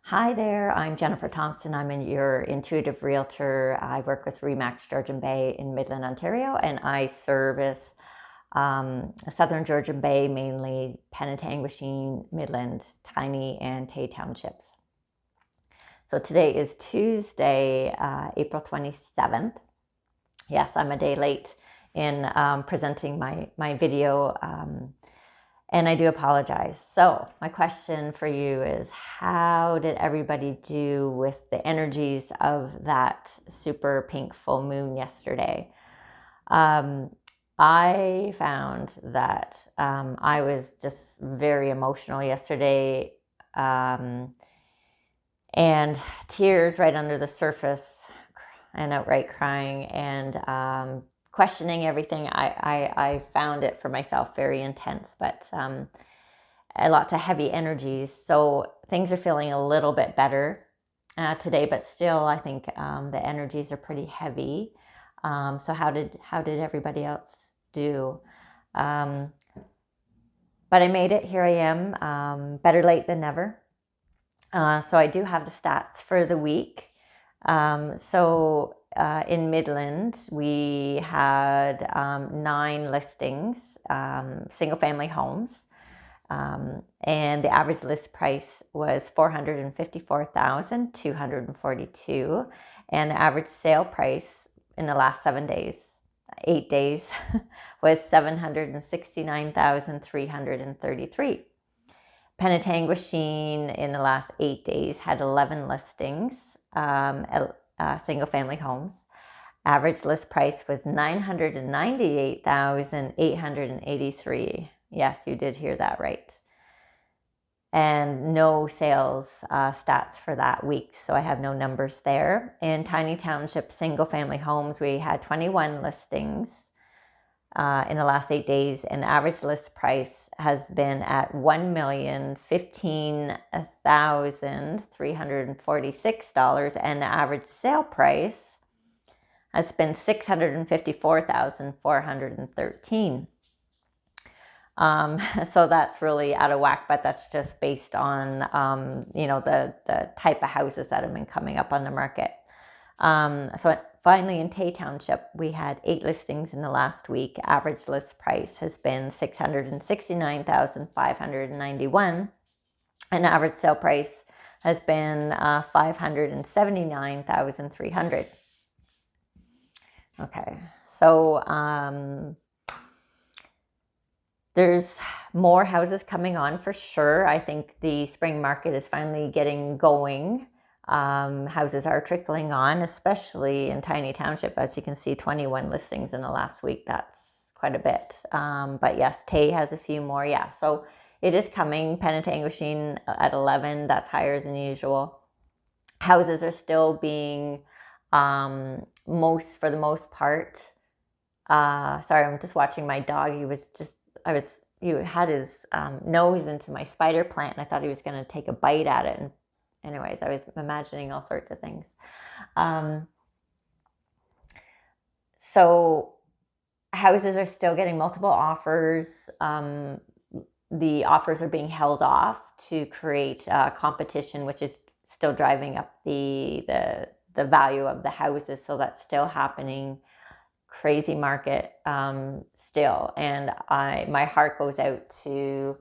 Hi there, I'm Jennifer Thompson. I'm your intuitive realtor. I work with Remax Georgian Bay in Midland, Ontario, and I service Southern Georgian Bay, mainly Penetanguishene, Midland, Tiny, and Tay townships. So today is Tuesday, April 27th. Yes, I'm a day late in presenting my video. And I do apologize. So my question for you is, how did everybody do with the energies of that super pink full moon yesterday? I found that I was just very emotional yesterday, and tears right under the surface, and outright crying, and questioning everything. I found it for myself very intense, but lots of heavy energies. So things are feeling a little bit better today, but still, I think the energies are pretty heavy. So how did everybody else do? But I made it. Here I am. Better late than never. So I do have the stats for the week. In Midland, we had 9 listings, single family homes. And the average list price was $454,242, and the average sale price in the last 8 days, was $769,333. Penetanguishene in the last 8 days had 11 listings, single family homes. Average list price was $998,883. Yes, you did hear that right. And no sales stats for that week, so I have no numbers there. In Tiny Township single family homes, we had 21 listings in the last 8 days, and average list price has been at $1,015,346, and the average sale price has been $654,413. So that's really out of whack, but that's just based on, the type of houses that have been coming up on the market. So finally in Tay Township, we had 8 listings in the last week. Average list price has been $669,591, and average sale price has been $579,300. Okay, so there's more houses coming on for sure. I think the spring market is finally getting going. Houses are trickling on, especially in Tiny Township. As you can see, 21 listings in the last week. That's quite a bit. But yes, Tay has a few more. Yeah, so it is coming. Penetanguishene at 11. That's higher than usual. Houses are still being, for the most part. Sorry, I'm just watching my dog. He had his nose into my spider plant, and I thought he was going to take a bite at it. And anyways, I was imagining all sorts of things. So houses are still getting multiple offers. The offers are being held off to create competition, which is still driving up the value of the houses. So that's still happening. Crazy market still, and my heart goes out to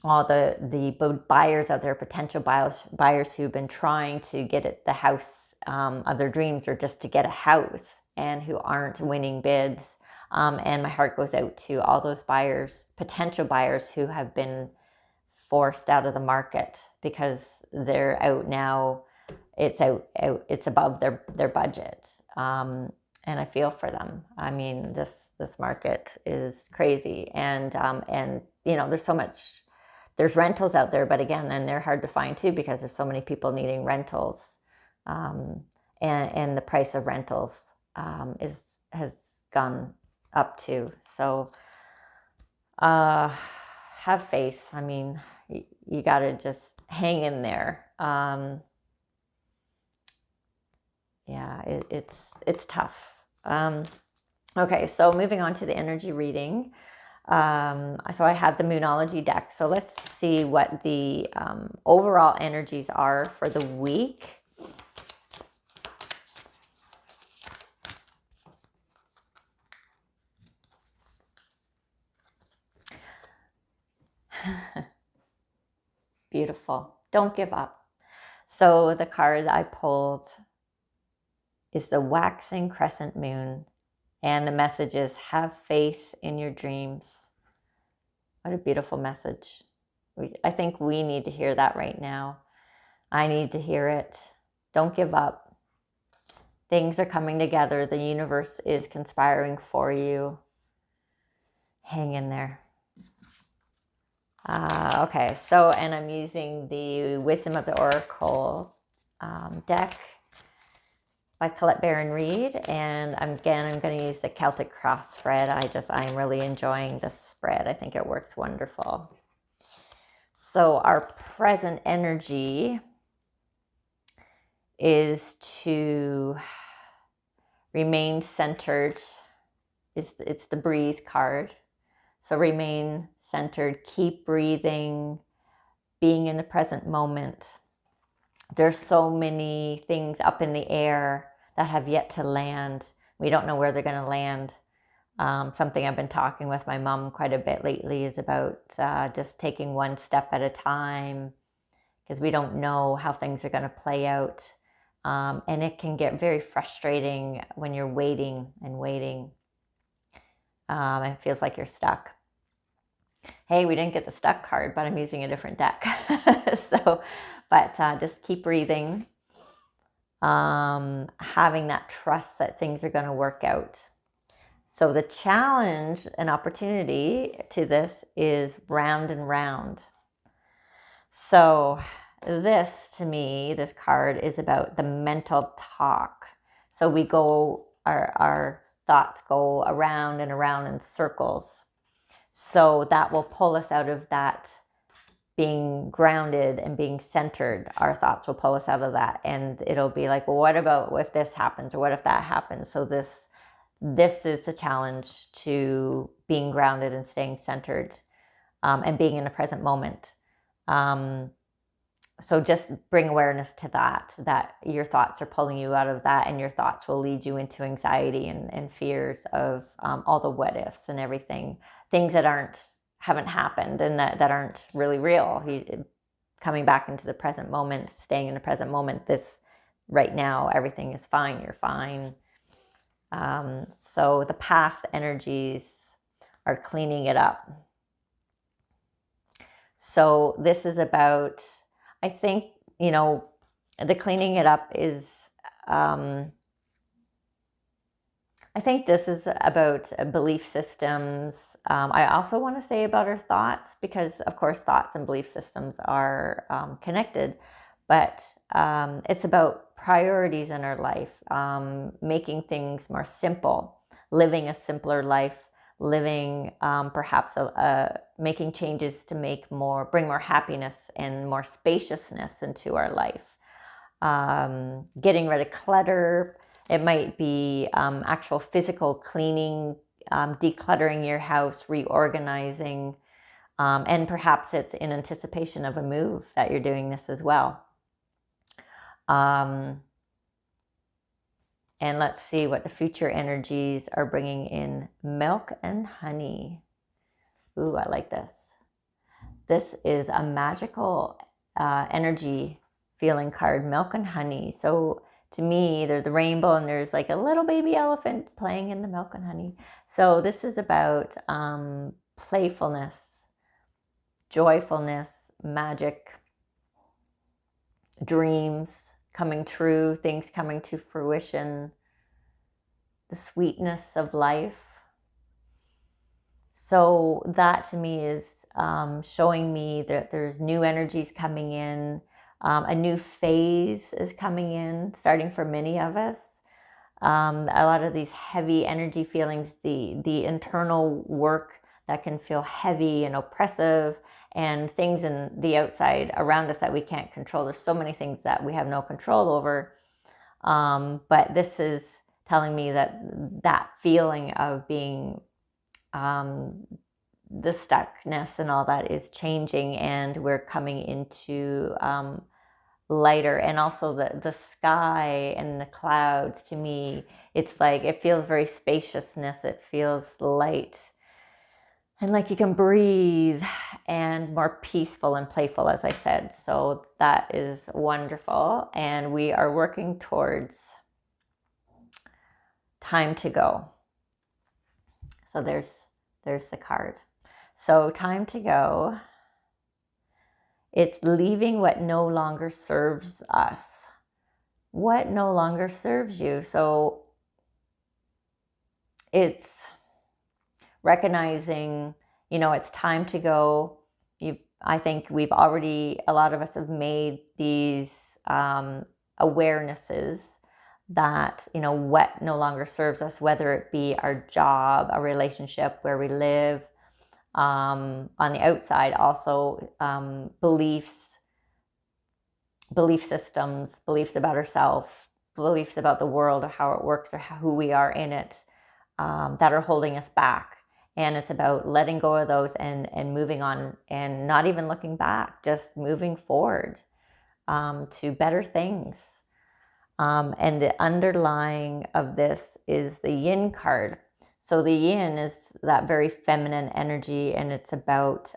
all the buyers out there, potential buyers who've been trying to get the house of their dreams, or just to get a house, and who aren't winning bids. And my heart goes out to all those potential buyers who have been forced out of the market because they're out now. It's above their budget. And I feel for them. I mean, this market is crazy, and there's so much. There's rentals out there, but again, then they're hard to find too, because there's so many people needing rentals, and the price of rentals has gone up too. So have faith. I mean, you got to just hang in there. Yeah, it's tough. Okay, so moving on to the energy reading. So I have the Moonology deck. So let's see what the overall energies are for the week. Beautiful. Don't give up. So the card I pulled is the waxing crescent moon. And the message is, have faith in your dreams. What a beautiful message. I think we need to hear that right now. I need to hear it. Don't give up. Things are coming together. The universe is conspiring for you. Hang in there. Okay, so, and I'm using the Wisdom of the Oracle deck by Colette Baron Reed. And I'm going to use the Celtic Cross spread. I'm really enjoying this spread. I think it works wonderful. So our present energy is to remain centered. It's the breathe card. So remain centered, keep breathing, being in the present moment. There's so many things up in the air that have yet to land. We don't know where they're going to land. Something I've been talking with my mom quite a bit lately is about just taking one step at a time, because we don't know how things are going to play out. And it can get very frustrating when you're waiting and waiting. It feels like you're stuck. Hey, we didn't get the stuck card, but I'm using a different deck. But just keep breathing. Having that trust that things are going to work out. So the challenge and opportunity to this is round and round. So this, to me, this card is about the mental talk. So we go, our thoughts go around and around in circles. So that will pull us out of that being grounded and being centered. Our thoughts will pull us out of that. And it'll be like, well, what about if this happens, or what if that happens? So this is the challenge to being grounded and staying centered, and being in the present moment. So just bring awareness to that your thoughts are pulling you out of that, and your thoughts will lead you into anxiety and fears of all the what ifs and everything, things that haven't happened and that aren't really real. Coming back into the present moment, staying in the present moment. This right now, everything is fine. You're fine. So the past energies are cleaning it up. So this is about, I think, the cleaning it up is, I think this is about belief systems. I also want to say about our thoughts, because of course thoughts and belief systems are connected, but it's about priorities in our life, making things more simple, living a simpler life, living perhaps making changes to bring more happiness and more spaciousness into our life, getting rid of clutter. It might be actual physical cleaning, decluttering your house, reorganizing, and perhaps it's in anticipation of a move that you're doing this as well. And let's see what the future energies are bringing in. Milk and honey. Ooh, I like this. This is a magical energy feeling card, milk and honey. So to me, there's the rainbow and there's like a little baby elephant playing in the milk and honey. So this is about playfulness, joyfulness, magic, dreams coming true, things coming to fruition, the sweetness of life. So that to me is showing me that there's new energies coming in. A new phase is coming in, starting for many of us. A lot of these heavy energy feelings, the internal work that can feel heavy and oppressive, and things in the outside around us that we can't control. There's so many things that we have no control over. But this is telling me that feeling of being the stuckness and all that is changing, and we're coming into lighter. And also the sky and the clouds, to me, it's like, it feels very spaciousness. It feels light and like you can breathe, and more peaceful and playful, as I said. So that is wonderful. And we are working towards time to go. So there's the card. So time to go. It's leaving what no longer serves us. What no longer serves you. So it's recognizing, it's time to go. I think we've already, a lot of us have made these awarenesses that, what no longer serves us, whether it be our job, a relationship, where we live, on the outside, also belief systems, beliefs about ourselves, beliefs about the world, or how it works, or who we are in it, that are holding us back. And it's about letting go of those and moving on, and not even looking back, just moving forward to better things. And the underlying of this is the yin card. So the yin is that very feminine energy, and it's about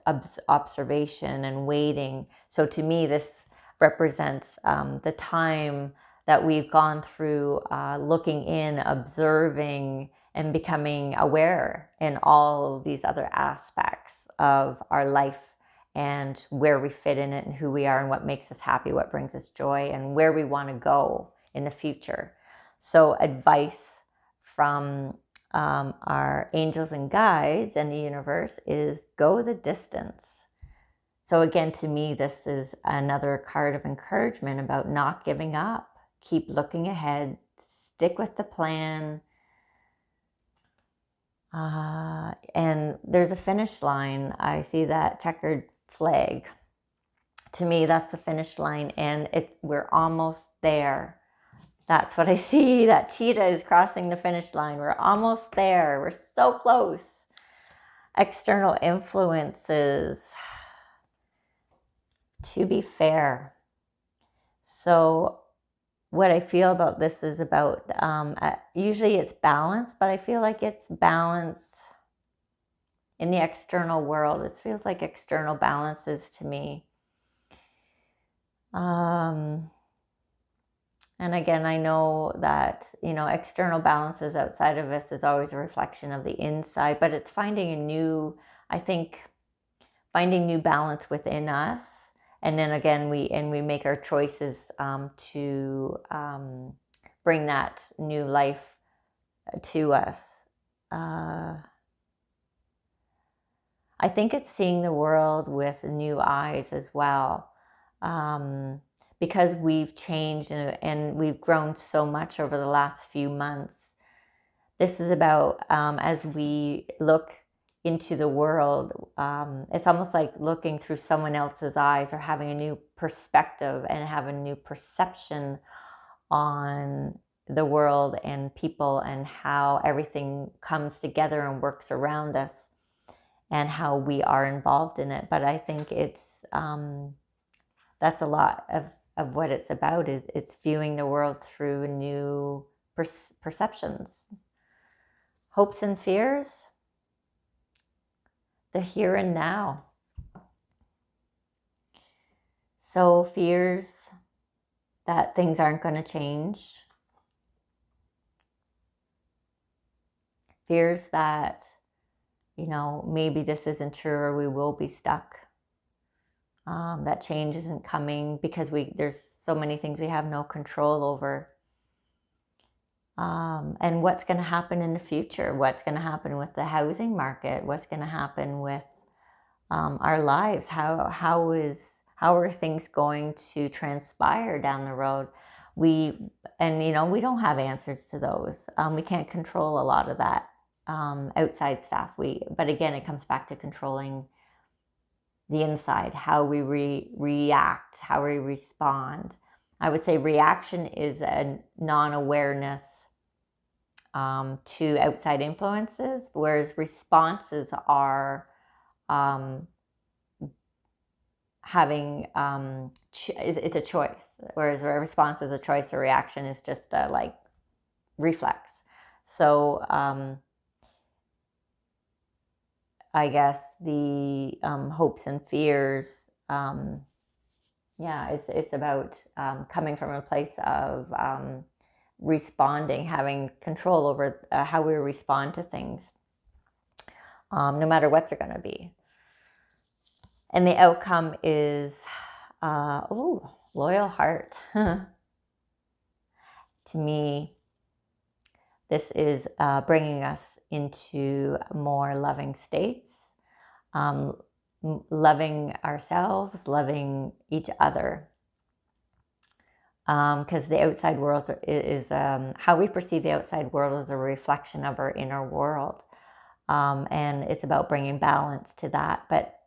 observation and waiting. So to me, this represents the time that we've gone through, looking in, observing, and becoming aware in all of these other aspects of our life, and where we fit in it, and who we are, and what makes us happy, what brings us joy, and where we want to go in the future. So advice from our angels and guides and the universe is go the distance. So again, to me, this is another card of encouragement about not giving up. Keep looking ahead, stick with the plan. And there's a finish line. I see that checkered flag. To me, that's the finish line, and we're almost there. That's what I see. That cheetah is crossing the finish line. We're almost there. We're so close. External influences. To be fair. So what I feel about this is about, usually it's balance, but I feel like it's balance in the external world. It feels like external balances to me. And again, I know that, external balances outside of us is always a reflection of the inside, but it's finding new balance within us. And then again, we make our choices to bring that new life to us. I think it's seeing the world with new eyes as well. Because we've changed and we've grown so much over the last few months. This is about, as we look into the world, it's almost like looking through someone else's eyes, or having a new perspective and have a new perception on the world and people, and how everything comes together and works around us, and how we are involved in it. But I think it's that's a lot of what it's about, is it's viewing the world through new perceptions. Hopes and fears, the here and now. So fears that things aren't going to change. Fears that, maybe this isn't true, or we will be stuck. That change isn't coming, because there's so many things we have no control over. And what's going to happen in the future? What's going to happen with the housing market? What's going to happen with our lives? How are things going to transpire down the road? We don't have answers to those. We can't control a lot of that outside stuff. But again, it comes back to controlling the inside, how we react, how we respond. I would say reaction is a non-awareness to outside influences, whereas responses are having it's a choice, whereas a response is a choice, a reaction is just like reflex. So I guess the hopes and fears, yeah, it's about coming from a place of responding, having control over how we respond to things, no matter what they're going to be. And the outcome is, loyal heart. To me, this is bringing us into more loving states, loving ourselves, loving each other. Because the outside world is how we perceive the outside world is a reflection of our inner world. And it's about bringing balance to that, but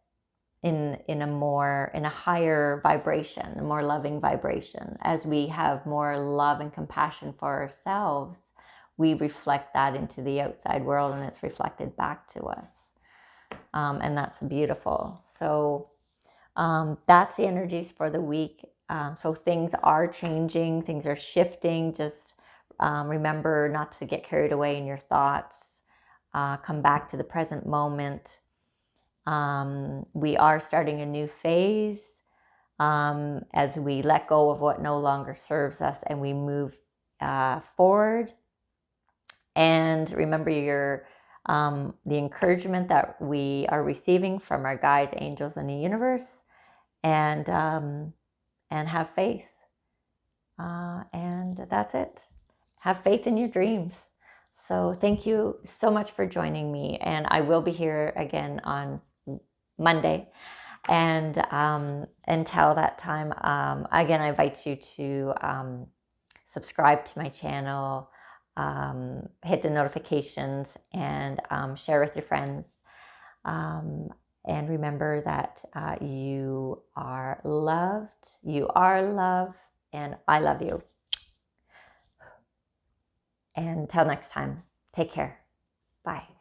in a higher vibration, a more loving vibration. As we have more love and compassion for ourselves, we reflect that into the outside world, and it's reflected back to us. And that's beautiful. So that's the energies for the week. So things are changing, things are shifting. Just remember not to get carried away in your thoughts. Come back to the present moment. We are starting a new phase as we let go of what no longer serves us and we move forward. And remember the encouragement that we are receiving from our guides, angels, and the universe, and have faith. And that's it. Have faith in your dreams. So thank you so much for joining me, and I will be here again on Monday. And until that time, again, I invite you to subscribe to my channel, hit the notifications, and share with your friends. And remember that you are loved, and I love you. And until next time, take care. Bye.